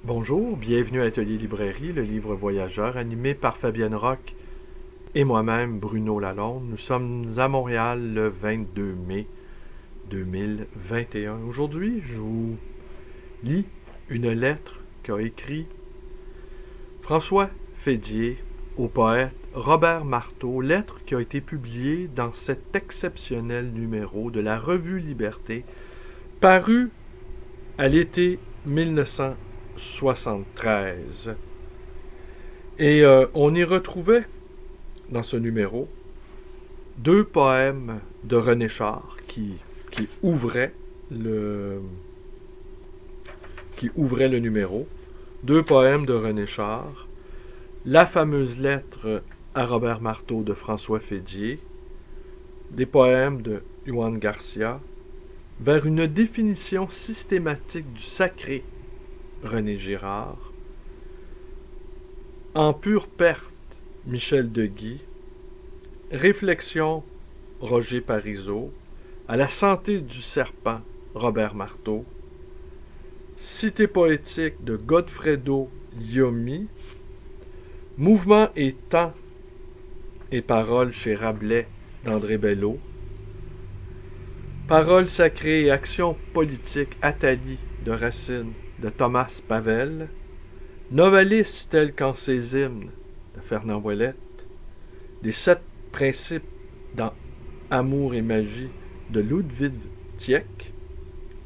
Bonjour, bienvenue à Atelier Librairie, le livre voyageur, animé par Fabienne Roch et moi-même, Bruno Lalonde. Nous sommes à Montréal le 22 mai 2021. Aujourd'hui, je vous lis une lettre qu'a écrite François Fédier au poète Robert Marteau, lettre qui a été publiée dans cet exceptionnel numéro de la Revue Liberté, paru à l'été 1973. Et on y retrouvait, dans ce numéro, deux poèmes de René Char qui ouvraient le numéro. Deux poèmes de René Char. La fameuse lettre à Robert Marteau de François Fédier. Des poèmes de Juan Garcia. Vers une définition systématique du sacré, René Girard. En pure perte, Michel Deguy. Réflexion, Roger Parizeau. À la santé du serpent, Robert Marteau. Cité poétique de Godfredo Liomi. Mouvement et temps et paroles chez Rabelais d'André Bello. Paroles sacrées et actions politiques Athalie de Racine de Thomas Pavel. Novalis tel qu'en ses hymnes de Fernand Ouellette. Les 7 principes dans Amour et magie de Ludwig Tieck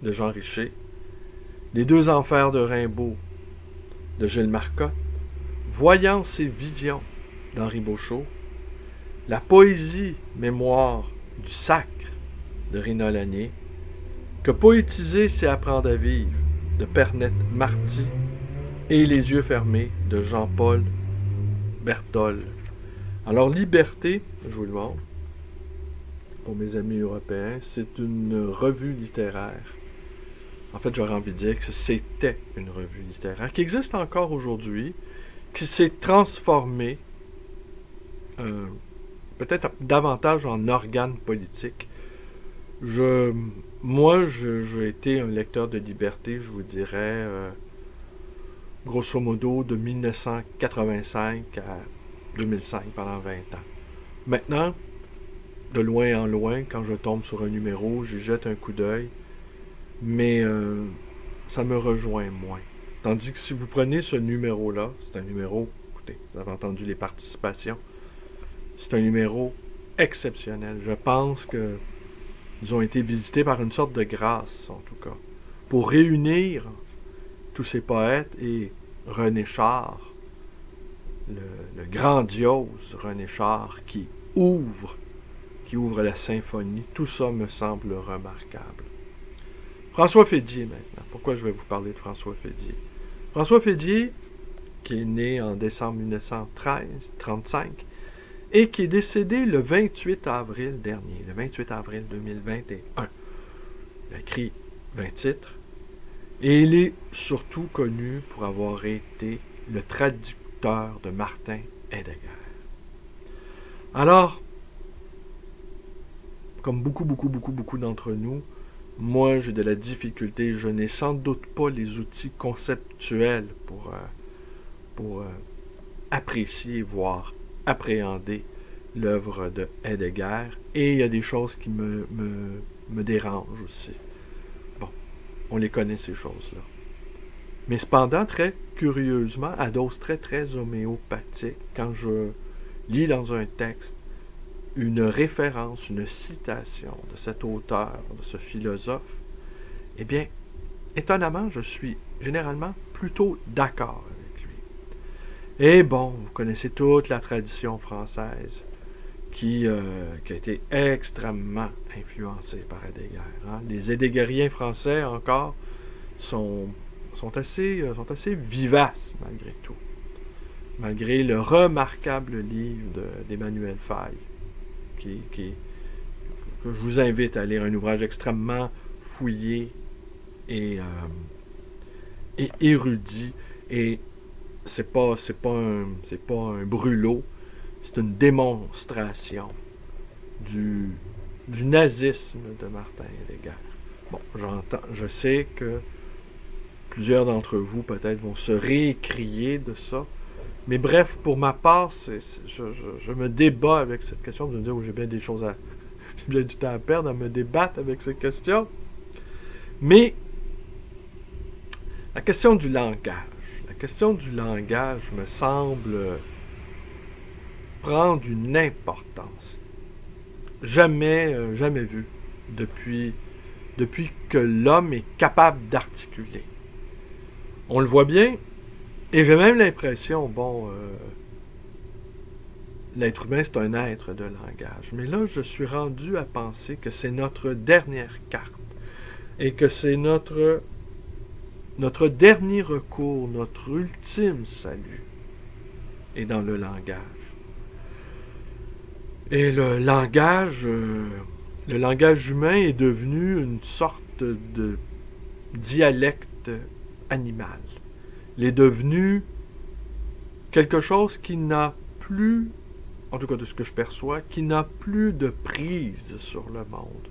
de Jean Richer. Les 2 enfers de Rimbaud de Gilles Marcotte. Voyance et vision d'Henri Beauchot. La poésie mémoire du sacre de Rina Lanier. Que poétiser, c'est apprendre à vivre de Pernette Marty. Et les yeux fermés de Jean-Paul Berthold. Alors, Liberté, je vous le montre, pour mes amis européens, c'est une revue littéraire. En fait, j'aurais envie de dire que c'était une revue littéraire qui existe encore aujourd'hui, qui s'est transformée peut-être davantage en organe politique. Moi, j'ai été un lecteur de Liberté, je vous dirais, grosso modo, de 1985 à 2005, pendant 20 ans. Maintenant, de loin en loin, quand je tombe sur un numéro, j'y jette un coup d'œil, mais ça me rejoint moins. Tandis que si vous prenez ce numéro-là, c'est un numéro, écoutez, vous avez entendu les participations, c'est un numéro exceptionnel. Je pense que ils ont été visités par une sorte de grâce, en tout cas, pour réunir tous ces poètes et René Char, le grandiose René Char qui ouvre la symphonie. Tout ça me semble remarquable. François Fédier maintenant. Pourquoi je vais vous parler de François Fédier? François Fédier, qui est né en décembre 1935 et qui est décédé le 28 avril dernier, le 28 avril 2021. Il a écrit 20 titres et il est surtout connu pour avoir été le traducteur de Martin Heidegger. Alors, comme beaucoup d'entre nous, moi j'ai de la difficulté, je n'ai sans doute pas les outils conceptuels pour apprécier, voire appréhender l'œuvre de Heidegger, et il y a des choses qui me dérangent aussi. Bon, on les connaît ces choses-là. Mais cependant, très curieusement, à dose très homéopathique, quand je lis dans un texte une référence, une citation de cet auteur, de ce philosophe, eh bien, étonnamment, je suis généralement plutôt d'accord avec lui. Et bon, vous connaissez toute la tradition française qui a été extrêmement influencée par Heidegger. Hein. Les Heideggeriens français, encore, sont assez vivaces, malgré tout. Malgré le remarquable livre d'Emmanuel Faye, que je vous invite à lire, un ouvrage extrêmement fouillé et érudit, et c'est pas un brûlot, c'est une démonstration du nazisme de Martin Heidegger. Bon, je sais que Plusieurs d'entre vous, peut-être, vont se réécrier de ça. Mais bref, pour ma part, je me débat avec cette question. Vous me dire, j'ai bien des choses à... J'ai bien du temps à perdre à me débattre avec cette question. Mais la question du langage. La question du langage me semble prendre une importance jamais vue depuis que l'homme est capable d'articuler. On le voit bien, et j'ai même l'impression, l'être humain, c'est un être de langage. Mais là, je suis rendu à penser que c'est notre dernière carte, et que c'est notre dernier recours, notre ultime salut, est dans le langage. Et le langage humain est devenu une sorte de dialecte animal. Il est devenu quelque chose qui n'a plus, en tout cas de ce que je perçois, qui n'a plus de prise sur le monde.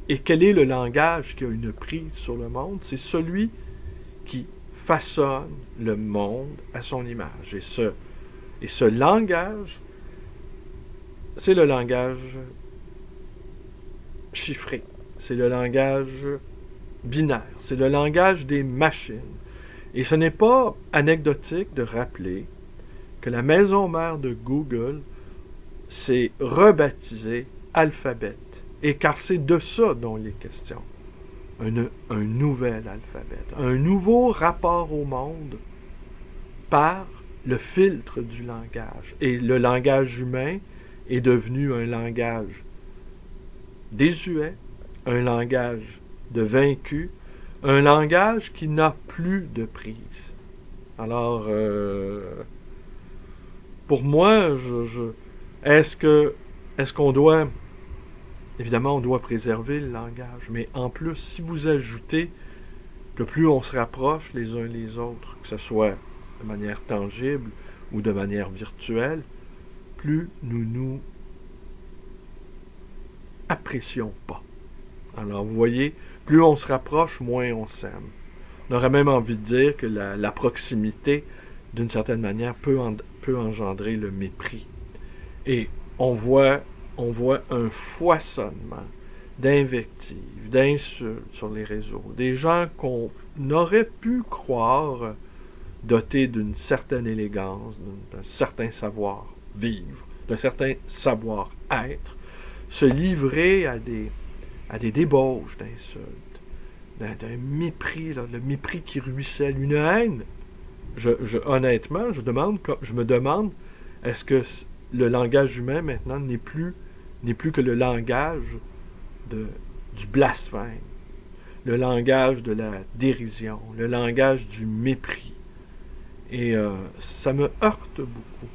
Et quel est le langage qui a une prise sur le monde? C'est celui qui façonne le monde à son image. Et ce langage, c'est le langage chiffré. C'est le langage binaire. C'est le langage des machines. Et ce n'est pas anecdotique de rappeler que la maison mère de Google s'est rebaptisée Alphabet. Et car c'est de ça dont il est question. Un nouvel alphabet. Un nouveau rapport au monde par le filtre du langage. Et le langage humain est devenu un langage désuet, un langage de vaincu, un langage qui n'a plus de prise. Alors, pour moi, est-ce qu'on doit... Évidemment, on doit préserver le langage, mais en plus, si vous ajoutez que plus on se rapproche les uns les autres, que ce soit de manière tangible ou de manière virtuelle, plus nous apprécions pas. Alors, vous voyez, plus on se rapproche, moins on s'aime. On aurait même envie de dire que la proximité, d'une certaine manière, peut engendrer le mépris. Et on voit un foisonnement d'invectives, d'insultes sur les réseaux. Des gens qu'on aurait pu croire dotés d'une certaine élégance, d'un certain savoir-vivre, d'un certain savoir-être, se livrer à des débauches d'insultes, d'un mépris, là, le mépris qui ruisselle, une haine. Honnêtement, je me demande, est-ce que le langage humain maintenant n'est plus que le langage du blasphème, le langage de la dérision, le langage du mépris. Et ça me heurte beaucoup.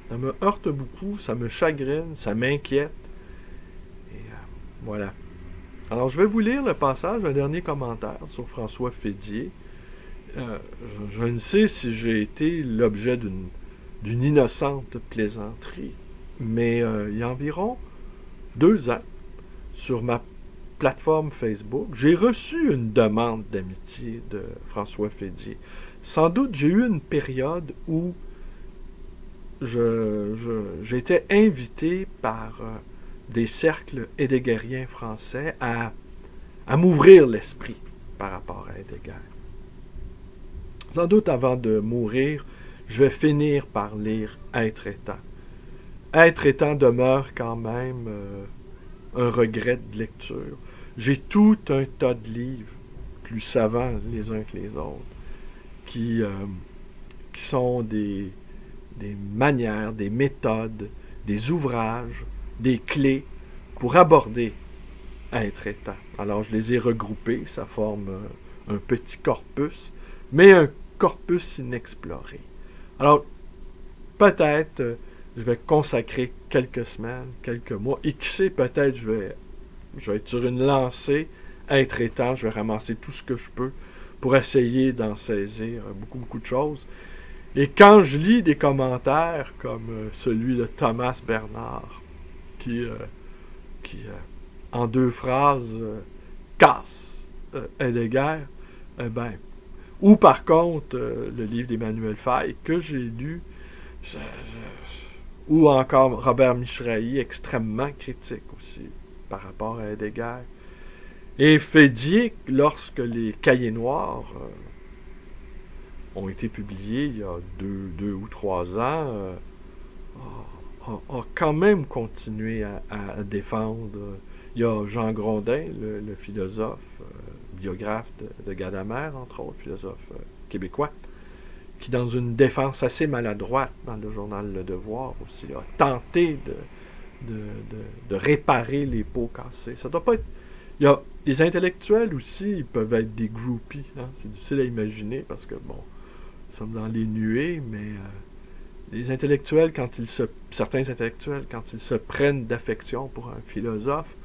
Ça me heurte beaucoup, ça me chagrine, ça m'inquiète. Et voilà. Alors, je vais vous lire le passage, un dernier commentaire sur François Fédier. Je ne sais si j'ai été l'objet d'une innocente plaisanterie, mais il y a environ 2 ans, sur ma plateforme Facebook, j'ai reçu une demande d'amitié de François Fédier. Sans doute, j'ai eu une période où j'étais invité par des cercles heideggeriens français à m'ouvrir l'esprit par rapport à Heidegger. Sans doute, avant de mourir, je vais finir par lire Être étant. Être étant demeure quand même un regret de lecture. J'ai tout un tas de livres, plus savants les uns que les autres, qui sont des manières, des méthodes, des ouvrages, des clés pour aborder Être étant. Alors, je les ai regroupés, ça forme un petit corpus, mais un corpus inexploré. Alors, peut-être je vais consacrer quelques semaines, quelques mois, et qui sait, peut-être je vais être sur une lancée, Être étant, je vais ramasser tout ce que je peux pour essayer d'en saisir beaucoup de choses. Et quand je lis des commentaires comme celui de Thomas Bernard, qui en 2 phrases, casse Heidegger, Ou par contre, le livre d'Emmanuel Faye que j'ai lu, ou encore Robert Michrahi, extrêmement critique aussi par rapport à Heidegger. Et Fédier, lorsque les Cahiers noirs ont été publiés il y a 2 ou 3 ans, a quand même continué à défendre. Il y a Jean Grondin, le philosophe, biographe de Gadamer, entre autres, philosophe québécois, qui, dans une défense assez maladroite dans le journal Le Devoir aussi, a tenté de réparer les pots cassés. Ça doit pas être... Il y a les intellectuels aussi, ils peuvent être des groupies. Hein? C'est difficile à imaginer parce que, bon, nous sommes dans les nuées, mais les intellectuels, certains intellectuels, quand ils se prennent d'affection pour un philosophe,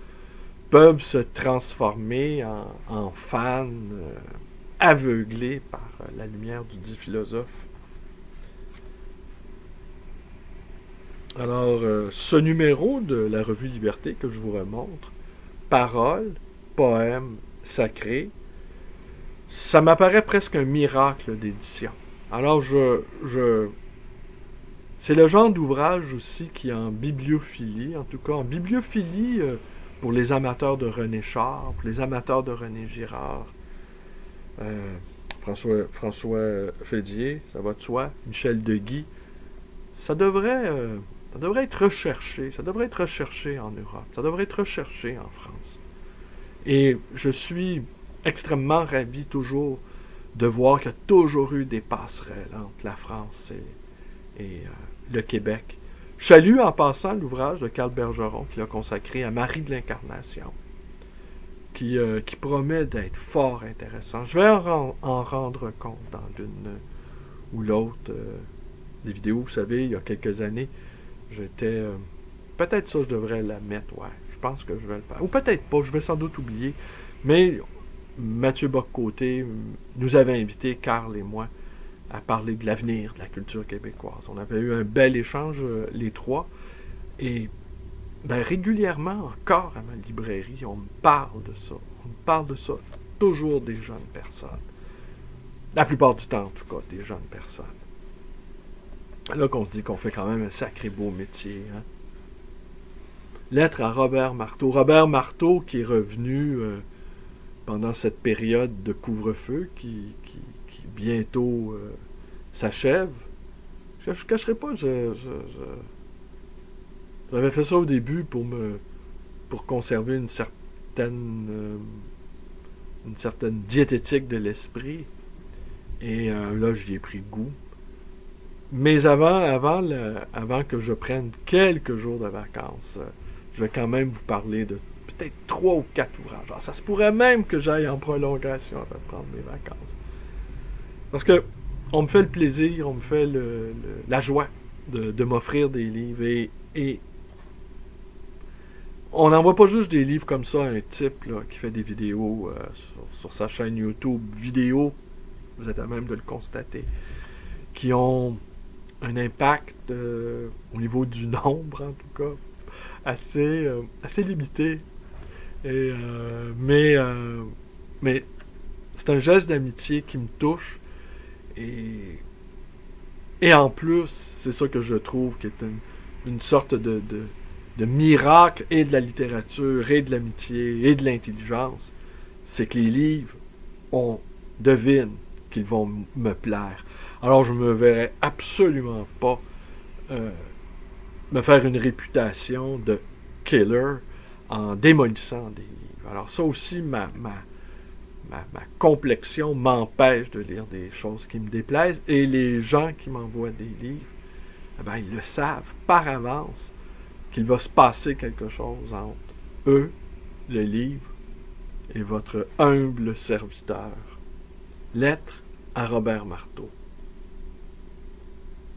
peuvent se transformer en fans aveuglés par la lumière du dit philosophe. Alors, ce numéro de la revue Liberté que je vous remontre, paroles, poèmes sacrés, ça m'apparaît presque un miracle d'édition. Alors, c'est le genre d'ouvrage aussi qui est en bibliophilie, en tout cas en bibliophilie pour les amateurs de René Char, pour les amateurs de René Girard, François Fédier, ça va de soi, Michel Deguy. Ça devrait être recherché, ça devrait être recherché en Europe, ça devrait être recherché en France. Et je suis extrêmement ravi toujours de voir qu'il y a toujours eu des passerelles entre la France et le Québec. Je salue en passant l'ouvrage de Carl Bergeron qu'il a consacré à Marie de l'Incarnation, qui promet d'être fort intéressant. Je vais en rendre compte dans l'une ou l'autre des vidéos. Vous savez, il y a quelques années, j'étais... peut-être ça, je devrais la mettre, ouais. Je pense que je vais le faire. Ou peut-être pas, je vais sans doute oublier. Mais Mathieu Bock-Côté nous avait invités, Carl et moi, à parler de l'avenir de la culture québécoise. On avait eu un bel échange, les trois. Et régulièrement, encore à ma librairie, on me parle de ça. On me parle de ça. Toujours des jeunes personnes. La plupart du temps, en tout cas, des jeunes personnes. Là qu'on se dit qu'on fait quand même un sacré beau métier. Hein? Lettre à Robert Marteau. Robert Marteau qui est revenu pendant cette période de couvre-feu qui bientôt s'achève. Je ne cacherai pas, j'avais fait ça au début pour conserver une certaine diététique de l'esprit. Et là, j'y ai pris goût. Mais avant que je prenne quelques jours de vacances, je vais quand même vous parler de peut-être 3 ou 4 ouvrages. Alors, ça se pourrait même que j'aille en prolongation avant de prendre mes vacances. Parce que on me fait le plaisir, on me fait la joie de m'offrir des livres. Et on n'envoie pas juste des livres comme ça à un type là, qui fait des vidéos sur sa chaîne YouTube. Vidéos, vous êtes à même de le constater, qui ont un impact au niveau du nombre, en tout cas, assez limité. Mais c'est un geste d'amitié qui me touche. Et en plus, c'est ça que je trouve qui est une sorte de miracle et de la littérature, et de l'amitié, et de l'intelligence. C'est que les livres, on devine qu'ils vont me plaire. Alors je me verrais absolument pas me faire une réputation de killer en démolissant des livres. Alors ça aussi, ma complexion m'empêche de lire des choses qui me déplaisent. Et les gens qui m'envoient des livres, ils le savent par avance qu'il va se passer quelque chose entre eux, le livre, et votre humble serviteur. Lettre à Robert Marteau.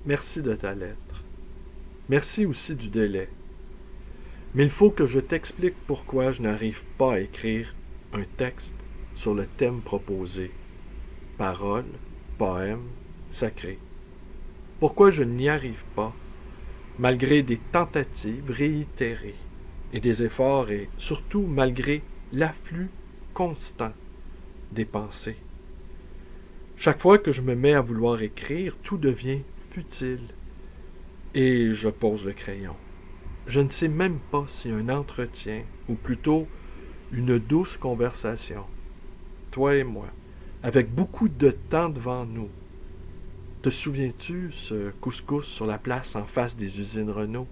Merci de ta lettre. Merci aussi du délai. Mais il faut que je t'explique pourquoi je n'arrive pas à écrire un texte sur le thème proposé. Paroles, poèmes, sacrés. Pourquoi je n'y arrive pas, malgré des tentatives réitérées et des efforts et surtout malgré l'afflux constant des pensées. Chaque fois que je me mets à vouloir écrire, tout devient futile. Et je pose le crayon. Je ne sais même pas si un entretien, ou plutôt une douce conversation, toi et moi, avec beaucoup de temps devant nous. Te souviens-tu, ce couscous sur la place en face des usines Renault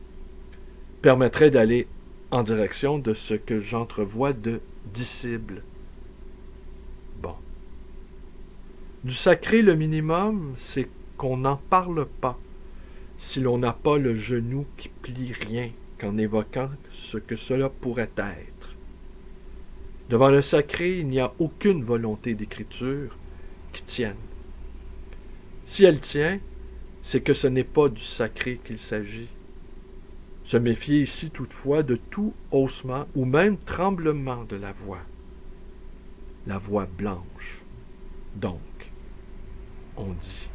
permettrait d'aller en direction de ce que j'entrevois de disciple. Bon. Du sacré, le minimum, c'est qu'on n'en parle pas, si l'on n'a pas le genou qui plie rien qu'en évoquant ce que cela pourrait être. Devant le sacré, il n'y a aucune volonté d'écriture qui tienne. Si elle tient, c'est que ce n'est pas du sacré qu'il s'agit. Se méfier ici toutefois de tout haussement ou même tremblement de la voix blanche. Donc, on dit.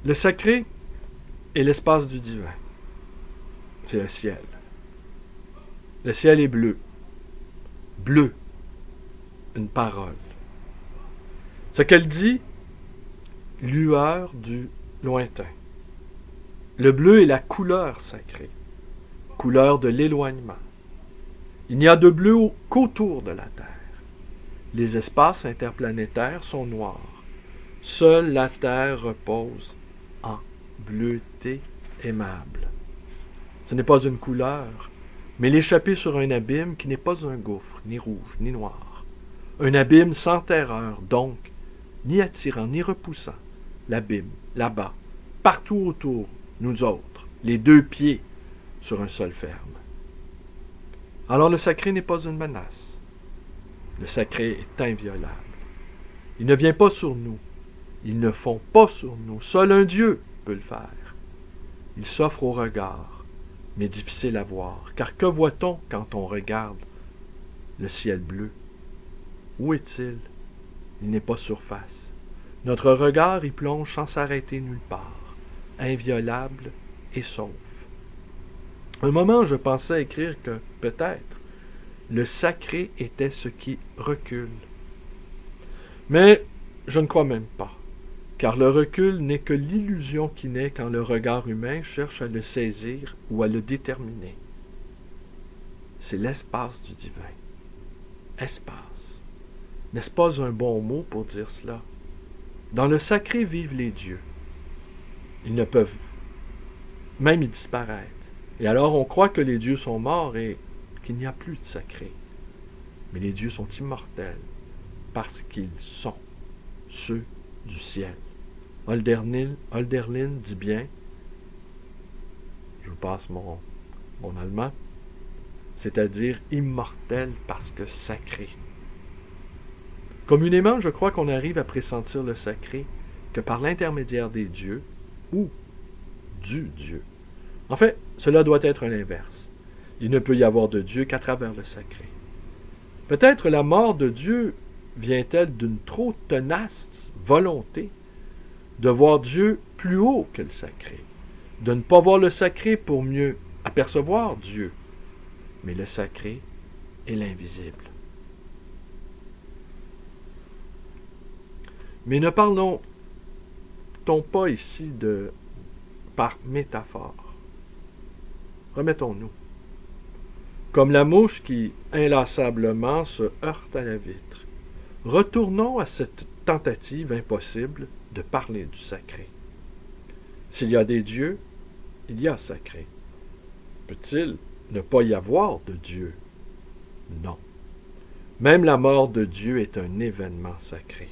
Le sacré est l'espace du divin. C'est le ciel. Le ciel est bleu. Bleu. Une parole. Ce qu'elle dit, lueur du lointain. Le bleu est la couleur sacrée, couleur de l'éloignement. Il n'y a de bleu qu'autour de la Terre. Les espaces interplanétaires sont noirs. Seule la Terre repose en bleuté aimable. Ce n'est pas une couleur, mais l'échapper sur un abîme qui n'est pas un gouffre, ni rouge, ni noir. Un abîme sans terreur, donc, ni attirant, ni repoussant. L'abîme, là-bas, partout autour, nous autres, les deux pieds sur un sol ferme. Alors le sacré n'est pas une menace. Le sacré est inviolable. Il ne vient pas sur nous. Ils ne font pas sur nous. Seul un Dieu peut le faire. Il s'offre au regard, mais difficile à voir. Car que voit-on quand on regarde le ciel bleu? Où est-il? Il n'est pas surface. Notre regard y plonge sans s'arrêter nulle part, inviolable et sauf. Un moment, je pensais écrire que, peut-être, le sacré était ce qui recule. Mais je ne crois même pas, car le recul n'est que l'illusion qui naît quand le regard humain cherche à le saisir ou à le déterminer. C'est l'espace du divin. Espace. N'est-ce pas un bon mot pour dire cela? Dans le sacré vivent les dieux. Ils ne peuvent même y disparaître. Et alors on croit que les dieux sont morts et qu'il n'y a plus de sacré. Mais les dieux sont immortels parce qu'ils sont ceux du ciel. Hölderlin dit bien, je vous passe mon allemand, c'est-à-dire immortel parce que sacré. Communément, je crois qu'on arrive à pressentir le sacré que par l'intermédiaire des dieux ou du Dieu. En fait, cela doit être l'inverse. Il ne peut y avoir de Dieu qu'à travers le sacré. Peut-être la mort de Dieu vient-elle d'une trop tenace volonté de voir Dieu plus haut que le sacré, de ne pas voir le sacré pour mieux apercevoir Dieu, mais le sacré est l'invisible. Mais ne parlons-t-on pas ici par métaphore? Remettons-nous. Comme la mouche qui, inlassablement, se heurte à la vitre. Retournons à cette tentative impossible de parler du sacré. S'il y a des dieux, il y a sacré. Peut-il ne pas y avoir de Dieu? Non. Même la mort de Dieu est un événement sacré.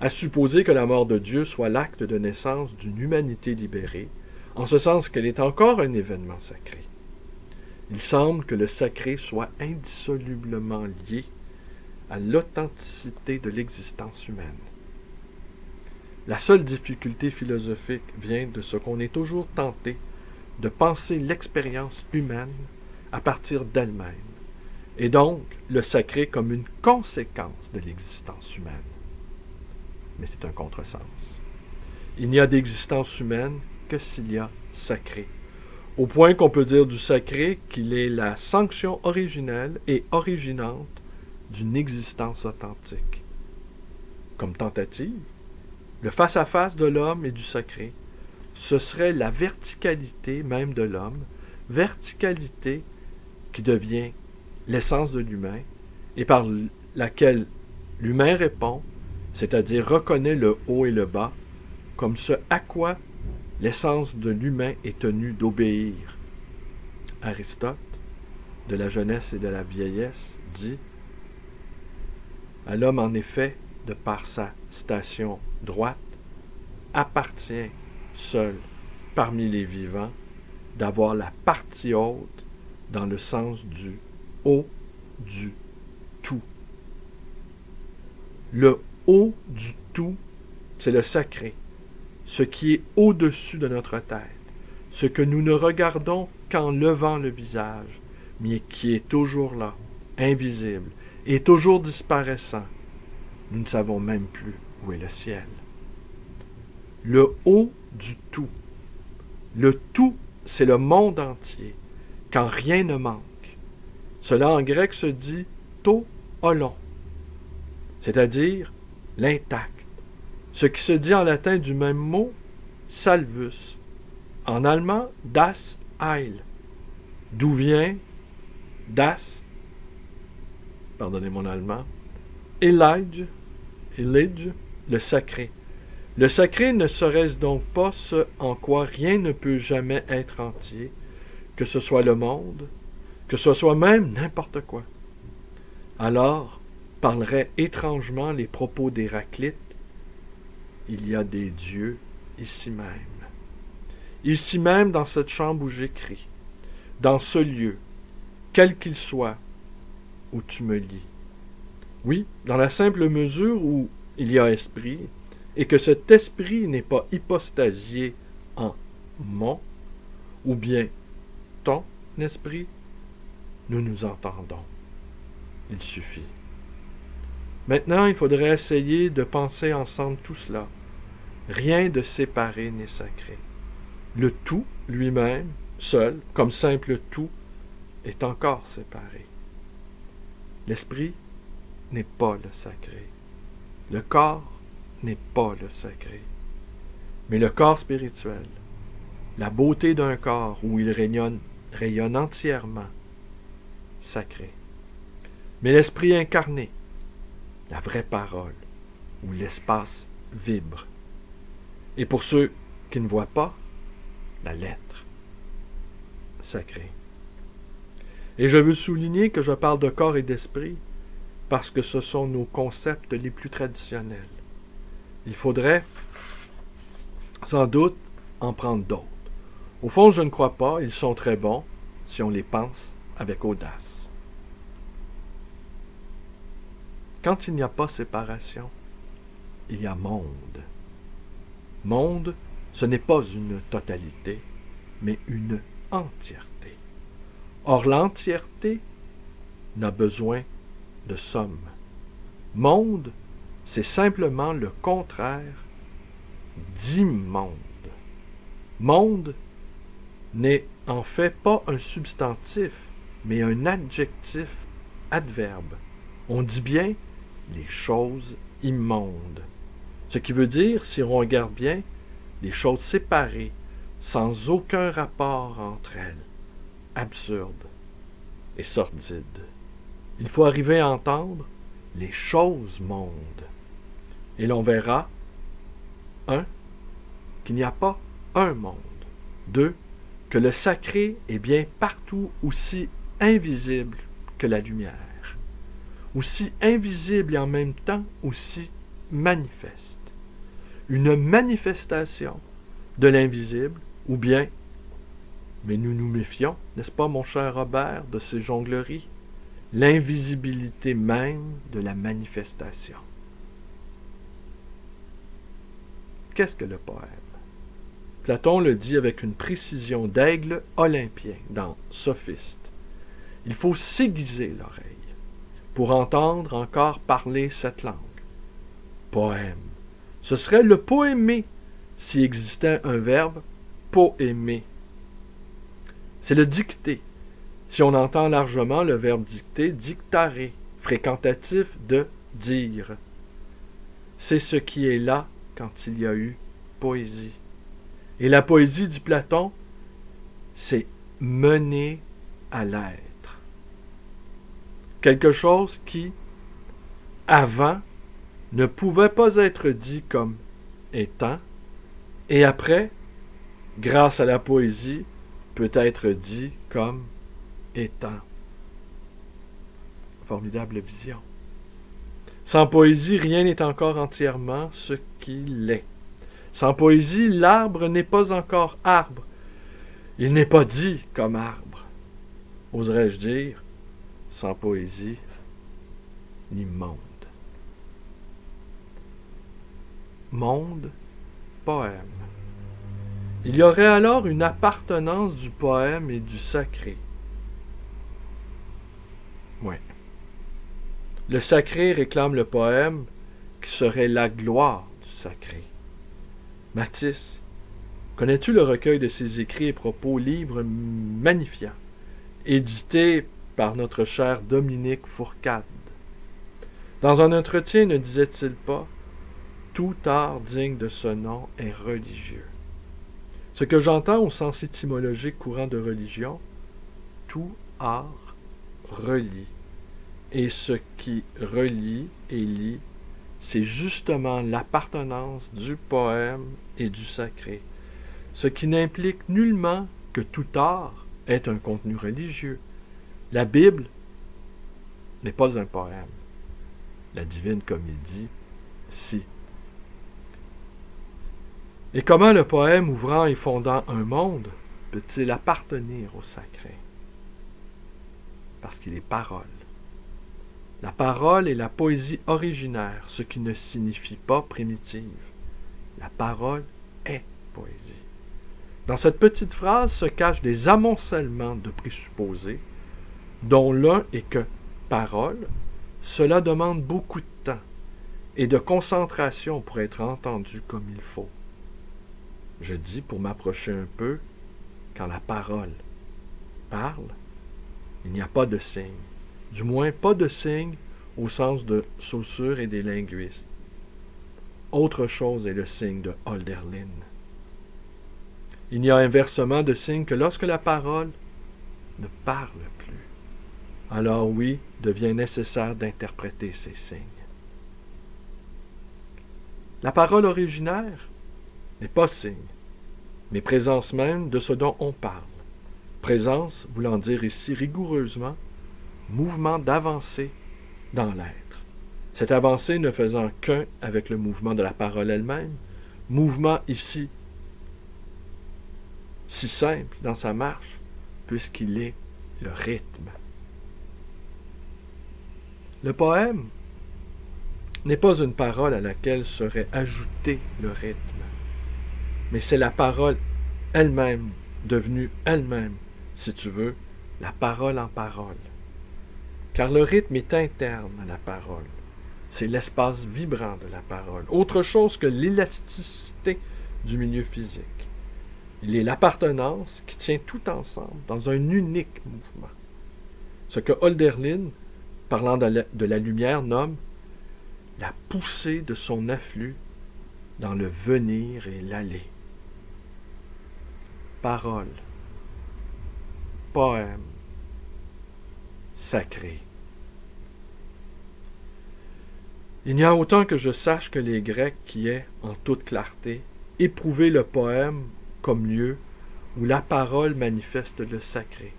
À supposer que la mort de Dieu soit l'acte de naissance d'une humanité libérée, en ce sens qu'elle est encore un événement sacré. Il semble que le sacré soit indissolublement lié à l'authenticité de l'existence humaine. La seule difficulté philosophique vient de ce qu'on est toujours tenté de penser l'expérience humaine à partir d'elle-même, et donc le sacré comme une conséquence de l'existence humaine. Mais c'est un contresens. Il n'y a d'existence humaine que s'il y a sacré, au point qu'on peut dire du sacré qu'il est la sanction originelle et originante d'une existence authentique. Comme tentative, le face-à-face de l'homme et du sacré, ce serait la verticalité même de l'homme, verticalité qui devient l'essence de l'humain et par laquelle l'humain répond, c'est-à-dire reconnaît le haut et le bas, comme ce à quoi l'essence de l'humain est tenue d'obéir. Aristote, de la jeunesse et de la vieillesse, dit « À l'homme, en effet, de par sa station droite, appartient seul parmi les vivants d'avoir la partie haute dans le sens du haut du tout. » Le haut du tout, c'est le sacré, ce qui est au-dessus de notre tête, ce que nous ne regardons qu'en levant le visage, mais qui est toujours là, invisible, et toujours disparaissant. Nous ne savons même plus où est le ciel. Le haut du tout. Le tout, c'est le monde entier, quand rien ne manque. Cela en grec se dit to olon, c'est-à-dire l'intact. Ce qui se dit en latin du même mot, salvus. En allemand, das Heil. D'où vient das, pardonnez mon allemand, Elige, le sacré. Le sacré ne serait-ce donc pas ce en quoi rien ne peut jamais être entier, que ce soit le monde, que ce soit même n'importe quoi. Alors, parleraient étrangement les propos d'Héraclite, il y a des dieux ici même. Ici même dans cette chambre où j'écris, dans ce lieu, quel qu'il soit, où tu me lis. Oui, dans la simple mesure où il y a esprit, et que cet esprit n'est pas hypostasié en mon, ou bien ton esprit, nous nous entendons. Il suffit. Maintenant, il faudrait essayer de penser ensemble tout cela. Rien de séparé n'est sacré. Le tout lui-même, seul, comme simple tout, est encore séparé. L'esprit n'est pas le sacré. Le corps n'est pas le sacré. Mais le corps spirituel, la beauté d'un corps où il rayonne entièrement, sacré. Mais l'esprit incarné, la vraie parole, où l'espace vibre. Et pour ceux qui ne voient pas, la lettre, sacrée. Et je veux souligner que je parle de corps et d'esprit parce que ce sont nos concepts les plus traditionnels. Il faudrait sans doute en prendre d'autres. Au fond, je ne crois pas, ils sont très bons si on les pense avec audace. Quand il n'y a pas séparation, il y a monde. Monde, ce n'est pas une totalité, mais une entièreté. Or, l'entièreté n'a besoin de somme. Monde, c'est simplement le contraire d'immonde. Monde n'est en fait pas un substantif, mais un adjectif adverbe. On dit bien les choses immondes. Ce qui veut dire, si on regarde bien, les choses séparées, sans aucun rapport entre elles, absurdes et sordides. Il faut arriver à entendre les choses mondes. Et l'on verra, 1, qu'il n'y a pas un monde. 2, que le sacré est bien partout aussi invisible que la lumière. Aussi invisible et en même temps aussi manifeste. Une manifestation de l'invisible, ou bien, mais nous nous méfions, n'est-ce pas mon cher Robert, de ces jongleries, l'invisibilité même de la manifestation. Qu'est-ce que le poème? Platon le dit avec une précision d'aigle olympien dans Sophiste. Il faut s'aiguiser l'oreille pour entendre encore parler cette langue. Poème. Ce serait le poémé s'il existait un verbe poémer. C'est le dicté. Si on entend largement le verbe dicter, dictare, fréquentatif de dire. C'est ce qui est là quand il y a eu poésie. Et la poésie, dit Platon, c'est mener à l'être. Quelque chose qui, avant, ne pouvait pas être dit comme étant, et après, grâce à la poésie, peut être dit comme étant. Formidable vision. Sans poésie, rien n'est encore entièrement ce qu'il est. Sans poésie, l'arbre n'est pas encore arbre. Il n'est pas dit comme arbre. Oserais-je dire, sans poésie, ni monde. Monde, poème. Il y aurait alors une appartenance du poème et du sacré. Oui. Le sacré réclame le poème qui serait la gloire du sacré. Matisse, connais-tu le recueil de ses écrits et propos, livre magnifiant, édité par notre cher Dominique Fourcade? Dans un entretien, ne disait-il pas « Tout art digne de ce nom est religieux ». Ce que j'entends au sens étymologique courant de religion, tout art relie. Et ce qui relie et lie, c'est justement l'appartenance du poème et du sacré, ce qui n'implique nullement que tout art est un contenu religieux. La Bible n'est pas un poème. La Divine Comédie, si. Et comment le poème ouvrant et fondant un monde peut-il appartenir au sacré? Parce qu'il est parole. La parole est la poésie originaire, ce qui ne signifie pas primitive. La parole est poésie. Dans cette petite phrase se cachent des amoncellements de présupposés, dont l'un est que parole, cela demande beaucoup de temps et de concentration pour être entendu comme il faut. Je dis, pour m'approcher un peu, quand la parole parle, il n'y a pas de signe. Du moins, pas de signe au sens de Saussure et des linguistes. Autre chose est le signe de Hölderlin. Il n'y a inversement de signe que lorsque la parole ne parle plus. Alors oui, devient nécessaire d'interpréter ces signes. La parole originaire n'est pas signe, mais présence même de ce dont on parle. Présence voulant dire ici rigoureusement mouvement d'avancée dans l'être. Cette avancée ne faisant qu'un avec le mouvement de la parole elle-même, mouvement ici si simple dans sa marche, puisqu'il est le rythme. Le poème n'est pas une parole à laquelle serait ajouté le rythme, mais c'est la parole elle-même, devenue elle-même, si tu veux, la parole en parole. Car le rythme est interne à la parole. C'est l'espace vibrant de la parole, autre chose que l'élasticité du milieu physique. Il est l'appartenance qui tient tout ensemble dans un unique mouvement. Ce que Hölderlin, parlant de la lumière, nomme la poussée de son afflux dans le venir et l'aller. Parole, poème, sacré. Il n'y a autant que je sache que les Grecs qui aient, en toute clarté, éprouvé le poème comme lieu où la parole manifeste le sacré.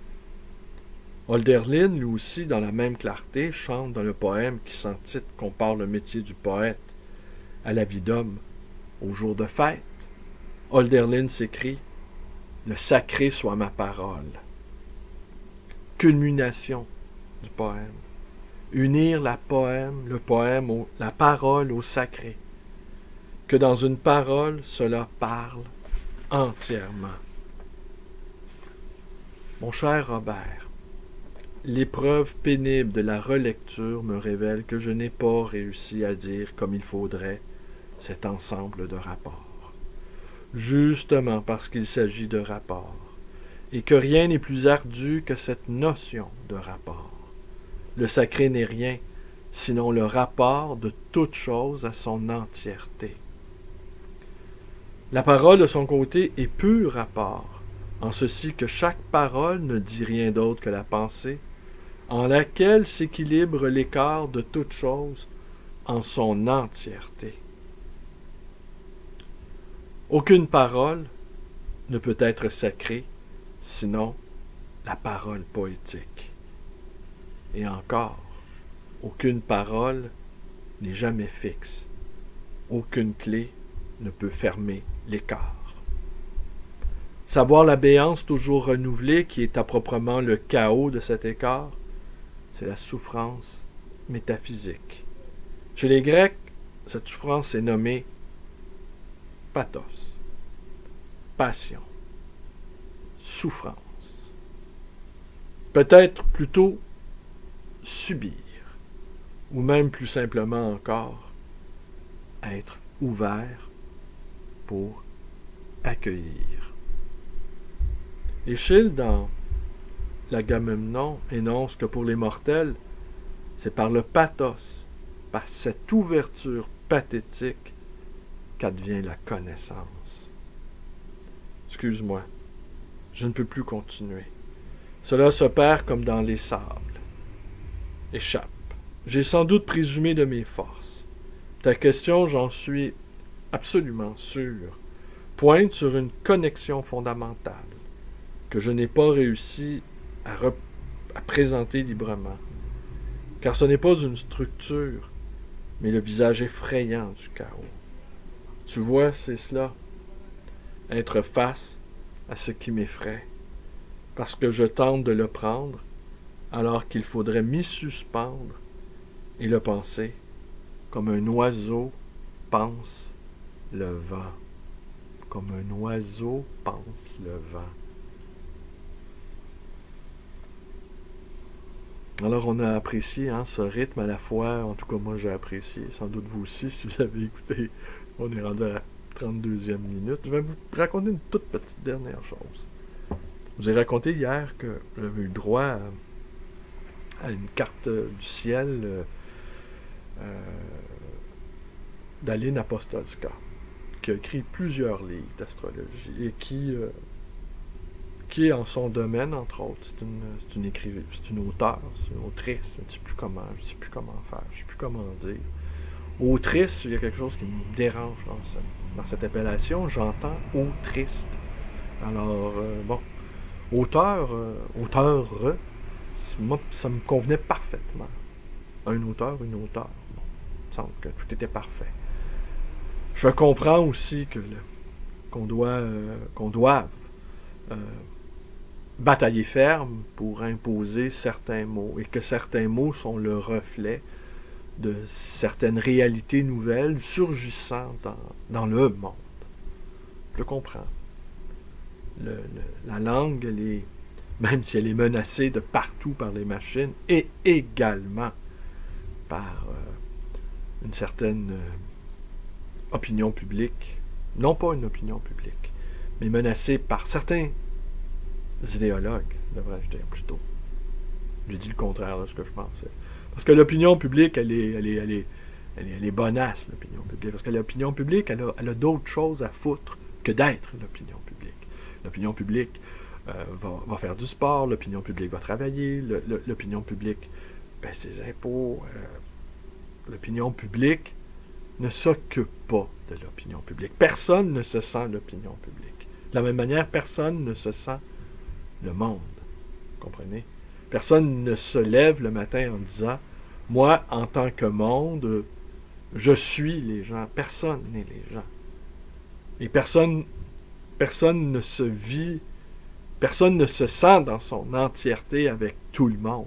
Hölderlin, lui aussi, dans la même clarté, chante dans le poème qui s'entitre « Compare le métier du poète à la vie d'homme au jour de fête ». Hölderlin s'écrie « Le sacré soit ma parole ». Culmination du poème. Unir la parole au sacré. Que dans une parole, cela parle entièrement. Mon cher Robert, l'épreuve pénible de la relecture me révèle que je n'ai pas réussi à dire comme il faudrait cet ensemble de rapports. Justement parce qu'il s'agit de rapports, et que rien n'est plus ardu que cette notion de rapport. Le sacré n'est rien sinon le rapport de toute chose à son entièreté. La parole, de son côté, est pur rapport, en ceci que chaque parole ne dit rien d'autre que la pensée, en laquelle s'équilibre l'écart de toute chose en son entièreté. Aucune parole ne peut être sacrée, sinon la parole poétique. Et encore, aucune parole n'est jamais fixe. Aucune clé ne peut fermer l'écart. Savoir la béance toujours renouvelée qui est à proprement le chaos de cet écart, c'est la souffrance métaphysique. Chez les Grecs, cette souffrance est nommée pathos, passion, souffrance. Peut-être plutôt subir, ou même plus simplement encore, être ouvert pour accueillir. Échille, dans l'Agamemnon, énonce que pour les mortels, c'est par le pathos, par cette ouverture pathétique, qu'advient la connaissance. Excuse-moi, je ne peux plus continuer. Cela s'opère comme dans les sables. Échappe. J'ai sans doute présumé de mes forces. Ta question, j'en suis absolument sûr, pointe sur une connexion fondamentale que je n'ai pas réussi à présenter librement. Car ce n'est pas une structure, mais le visage effrayant du chaos. Tu vois, c'est cela, être face à ce qui m'effraie, parce que je tente de le prendre, alors qu'il faudrait m'y suspendre et le penser, comme un oiseau pense le vent. Comme un oiseau pense le vent. Alors on a apprécié ce rythme à la fois, en tout cas moi j'ai apprécié, sans doute vous aussi si vous avez écouté, on est rendu à la 32e minute. Je vais vous raconter une toute petite dernière chose. Je vous ai raconté hier que j'avais eu droit à une carte du ciel d'Aline Apostolska, qui a écrit plusieurs livres d'astrologie et qui est en son domaine, entre autres. C'est une écrivaine, c'est une auteure, c'est une autrice, je ne sais plus comment faire, je ne sais plus comment dire. Autrice, il y a quelque chose qui me dérange dans cette appellation, j'entends autriste. Alors, auteur, moi, ça me convenait parfaitement. Un auteur, une auteure. Bon, il me semble que tout était parfait. Je comprends aussi qu'on doive batailler ferme pour imposer certains mots et que certains mots sont le reflet de certaines réalités nouvelles surgissant dans le monde. Je comprends. La langue, même si elle est menacée de partout par les machines, et également par une certaine opinion publique, non pas une opinion publique, mais menacée par certains idéologues, devrais-je dire plutôt. J'ai dit le contraire de ce que je pensais. Parce que l'opinion publique, elle est bonasse, l'opinion publique. Parce que l'opinion publique, elle a d'autres choses à foutre que d'être l'opinion publique. L'opinion publique va faire du sport, l'opinion publique va travailler, l'opinion publique paie ses impôts. L'opinion publique ne s'occupe pas de l'opinion publique. Personne ne se sent l'opinion publique. De la même manière, personne ne se sent le monde. Comprenez? Personne ne se lève le matin en disant « Moi, en tant que monde, je suis les gens. » Personne n'est les gens. Et personne ne se vit, personne ne se sent dans son entièreté avec tout le monde.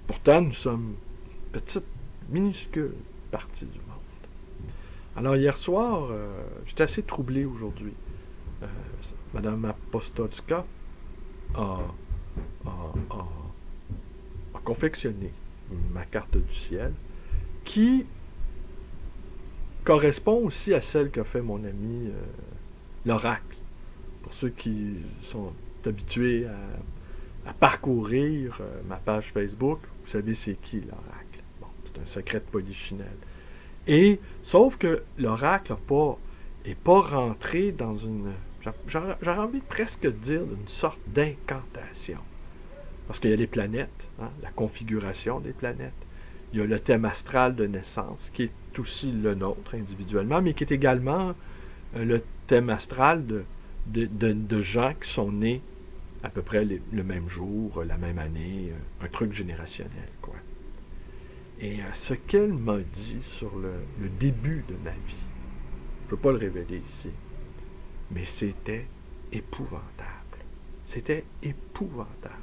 Pourtant, nous sommes une petite, minuscule partie du monde. Alors, hier soir, j'étais assez troublé aujourd'hui. Madame Apostolska a confectionné ma carte du ciel qui correspond aussi à celle qu'a fait mon ami l'oracle. Pour ceux qui sont habitués à parcourir ma page Facebook, Vous savez c'est qui l'oracle? Bon, c'est un secret de Polichinelle. Et, sauf que l'oracle n'est pas rentré dans une... J'aurais envie presque de dire d'une sorte d'incantation. Parce qu'il y a les planètes, hein, la configuration des planètes. Il y a le thème astral de naissance, qui est aussi le nôtre individuellement, mais qui est également le thème astral de gens qui sont nés à peu près le même jour, la même année, un truc générationnel, quoi. Et ce qu'elle m'a dit sur le début de ma vie, je ne peux pas le révéler ici, mais c'était épouvantable. C'était épouvantable.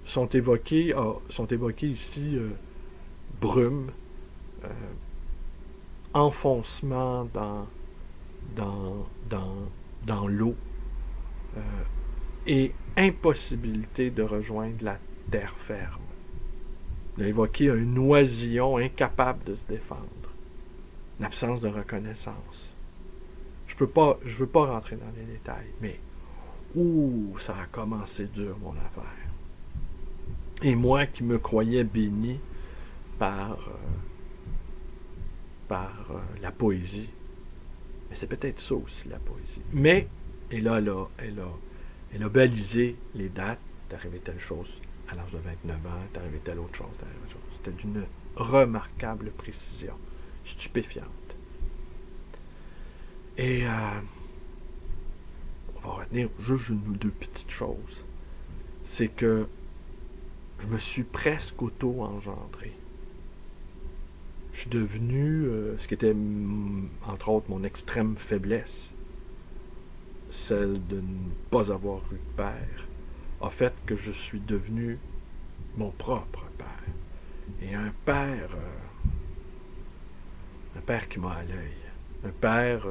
Sont évoqués ici brume, enfoncement dans l'eau et impossibilité de rejoindre la terre ferme. Il a évoqué un oisillon incapable de se défendre, l'absence de reconnaissance. Je veux pas rentrer dans les détails, mais ça a commencé dur, mon affaire. Et moi qui me croyais béni par la poésie, mais c'est peut-être ça aussi, la poésie. Mais, et là, elle a balisé les dates, t'es arrivé telle chose à l'âge de 29 ans, t'es arrivé telle autre chose, C'était d'une remarquable précision, stupéfiante. Et on va retenir juste une ou deux petites choses. C'est que je me suis presque auto-engendré. Je suis devenu, ce qui était, entre autres, mon extrême faiblesse, celle de ne pas avoir eu de père, a fait que je suis devenu mon propre père. Et un père qui m'a à l'œil, un père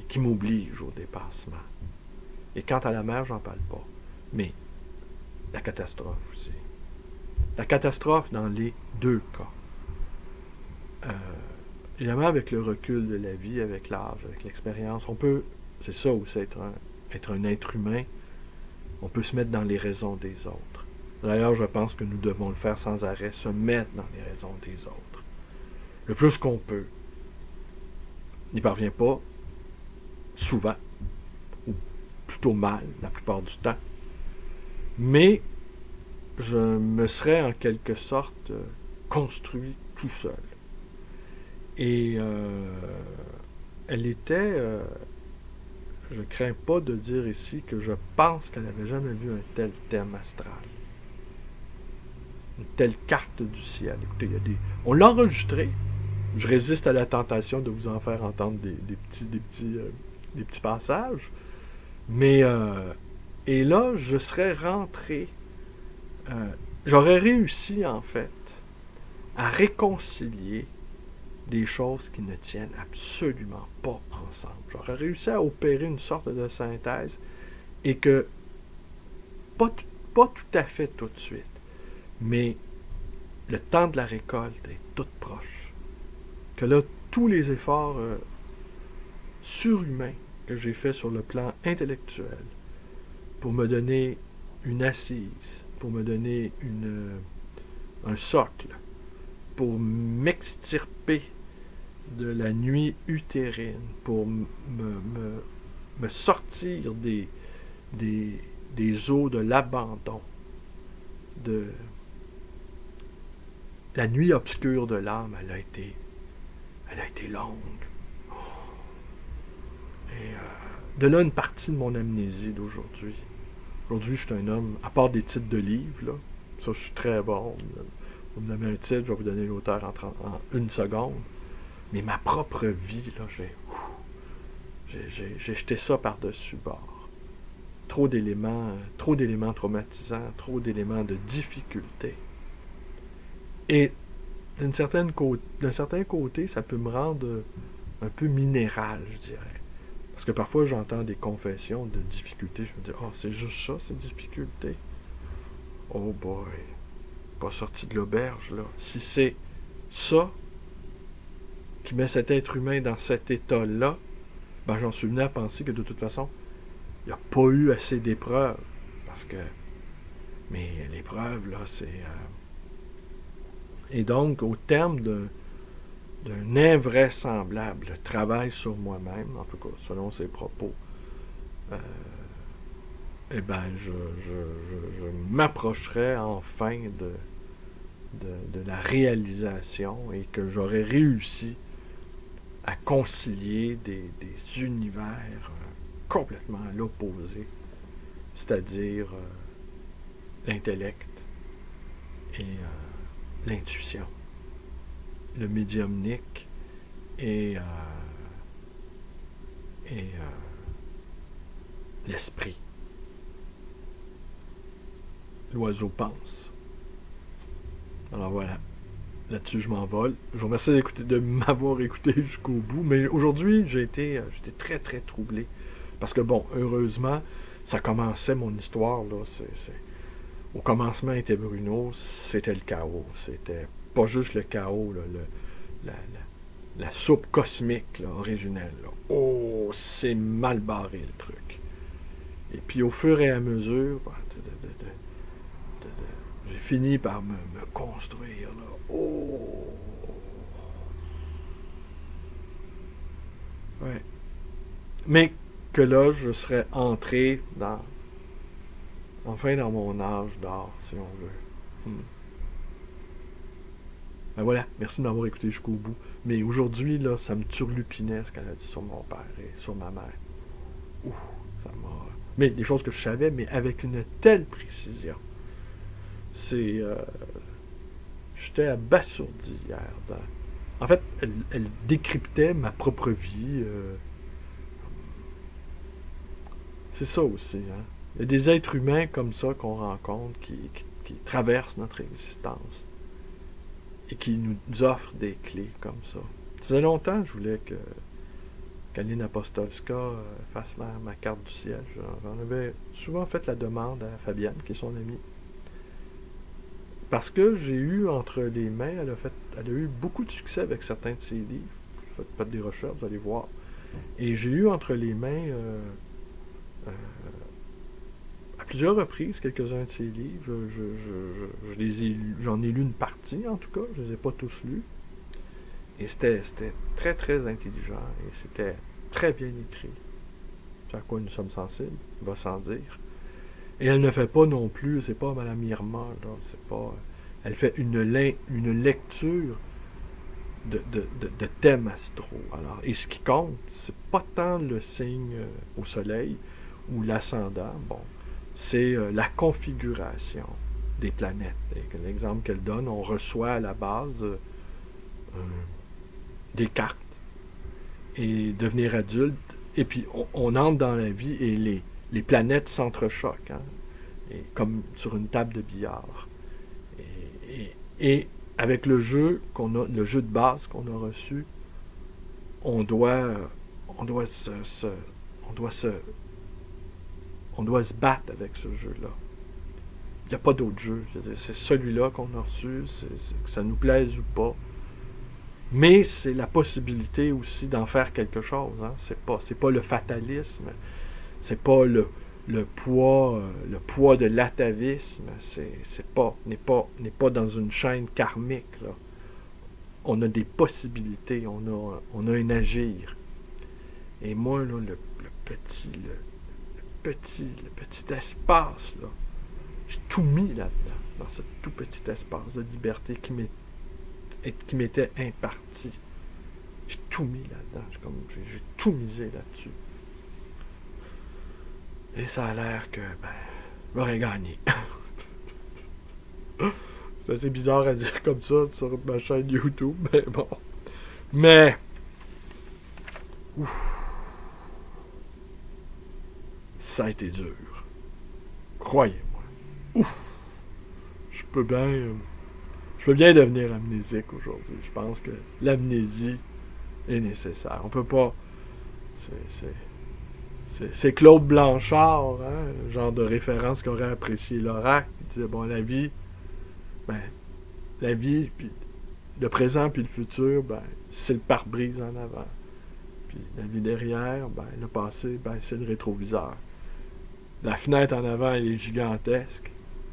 qui m'oblige au dépassement. Et quant à la mère, j'en parle pas. Mais la catastrophe aussi. La catastrophe dans les deux cas. Évidemment, avec le recul de la vie, avec l'âge, avec l'expérience, on peut, c'est ça aussi, être un être humain, on peut se mettre dans les raisons des autres. D'ailleurs, je pense que nous devons le faire sans arrêt, se mettre dans les raisons des autres. Le plus qu'on peut. On n'y parvient pas souvent, ou plutôt mal, la plupart du temps. Mais je me serais en quelque sorte construit tout seul. Et elle était, je crains pas de dire ici que je pense qu'elle n'avait jamais vu un tel thème astral. Une telle carte du ciel. Écoutez, on l'a enregistré. Je résiste à la tentation de vous en faire entendre des petits passages. Mais, et là, je serais rentré, j'aurais réussi, en fait, à réconcilier des choses qui ne tiennent absolument pas ensemble. J'aurais réussi à opérer une sorte de synthèse et que, pas tout à fait tout de suite, mais le temps de la récolte est tout proche. Que là, tous les efforts surhumains que j'ai faits sur le plan intellectuel pour me donner une assise, pour me donner un socle, pour m'extirper de la nuit utérine, pour me sortir des eaux de l'abandon, de la nuit obscure de l'âme, elle a été longue. Et de là, une partie de mon amnésie d'aujourd'hui. Aujourd'hui, je suis un homme, à part des titres de livres, là, ça, je suis très bon. Vous me donnez un titre, je vais vous donner l'auteur en une seconde. Mais ma propre vie, là, j'ai jeté ça par-dessus bord. Trop d'éléments traumatisants, trop d'éléments de difficulté. Et d'un certain côté, ça peut me rendre un peu minéral, je dirais. Parce que parfois, j'entends des confessions de difficultés. Je me dis, c'est juste ça, ces difficultés. Oh boy, pas sorti de l'auberge, là. Si c'est ça qui met cet être humain dans cet état-là, j'en suis venu à penser que de toute façon, il n'y a pas eu assez d'épreuves. Parce que Mais l'épreuve, là, c'est... Et donc, au terme d'un invraisemblable travail sur moi-même, en tout cas, selon ses propos, eh ben, je m'approcherai enfin de la réalisation et que j'aurai réussi à concilier des univers complètement à l'opposé, c'est-à-dire l'intellect et l'intuition, le médiumnique et l'esprit. L'oiseau pense. Alors voilà. Là-dessus, je m'envole. Je vous remercie de m'avoir écouté jusqu'au bout. Mais aujourd'hui, j'étais très, très troublé. Parce que, bon, heureusement, ça commençait mon histoire, là. Au commencement était Bruno, c'était le chaos. C'était pas juste le chaos, là, la soupe cosmique, là, originelle. Là. Oh, c'est mal barré, le truc. Et puis, au fur et à mesure, j'ai fini par me construire, là. Oh! Ouais. Mais que là, je serais entré enfin dans mon âge d'or, si on veut. Ben voilà, merci de m'avoir écouté jusqu'au bout. Mais aujourd'hui, là, ça me turlupinait ce qu'elle a dit sur mon père et sur ma mère. Ouh, ça m'a... Mais des choses que je savais, mais avec une telle précision. C'est... J'étais abasourdi hier. En fait, elle décryptait ma propre vie. C'est ça aussi. Hein? Il y a des êtres humains comme ça qu'on rencontre qui traversent notre existence et qui nous offrent des clés comme ça. Ça faisait longtemps que je voulais qu'Aline Apostolska fasse ma carte du ciel. J'en avais souvent fait la demande à Fabienne, qui est son amie. Parce que j'ai eu entre les mains, elle a eu beaucoup de succès avec certains de ses livres. Faites des recherches, vous allez voir. Et j'ai eu entre les mains, à plusieurs reprises, quelques-uns de ses livres. J'en ai lu une partie, en tout cas. Je ne les ai pas tous lus. Et c'était très, très intelligent. Et c'était très bien écrit. C'est à quoi nous sommes sensibles, il va sans dire. Et elle ne fait pas non plus, c'est pas Mme Irma, là, c'est pas... Elle fait une lecture de thèmes astraux. Alors, et ce qui compte, c'est pas tant le signe au soleil ou l'ascendant, bon, c'est la configuration des planètes. L'exemple qu'elle donne, on reçoit à la base des cartes et devenir adulte, et puis on entre dans la vie et les planètes s'entrechoquent, hein, et comme sur une table de billard. Et avec le jeu le jeu de base qu'on a reçu, on doit se battre avec ce jeu-là. Il n'y a pas d'autre jeu. C'est celui-là qu'on a reçu, que ça nous plaise ou pas. Mais c'est la possibilité aussi d'en faire quelque chose. Hein. C'est pas le fatalisme. C'est pas le poids de l'atavisme. N'est pas dans une chaîne karmique. Là. On a des possibilités. On a un agir. Et moi, là, le petit espace, là, j'ai tout mis là-dedans, dans ce tout petit espace de liberté qui m'était imparti. J'ai tout mis là-dedans. J'ai tout misé là-dessus. Et ça a l'air que, j'aurais gagné. C'est assez bizarre à dire comme ça sur ma chaîne YouTube, mais bon. Mais, ça a été dur. Croyez-moi. Je peux bien devenir amnésique aujourd'hui. Je pense que l'amnésie est nécessaire. On peut pas... C'est Claude Blanchard, hein, le genre de référence qu'aurait apprécié l'oracle. Il disait, bon, la vie, puis le présent puis le futur, c'est le pare-brise en avant. Puis la vie derrière, le passé, c'est le rétroviseur. La fenêtre en avant, elle est gigantesque.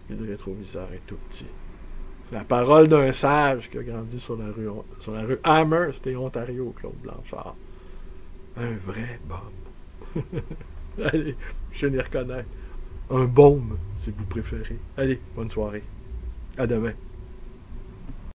Et le rétroviseur est tout petit. C'est la parole d'un sage qui a grandi sur la rue Amherst et Ontario, Claude Blanchard. Un vrai baume. Allez, je m'y reconnais. Un baume, si vous préférez. Allez, bonne soirée. À demain.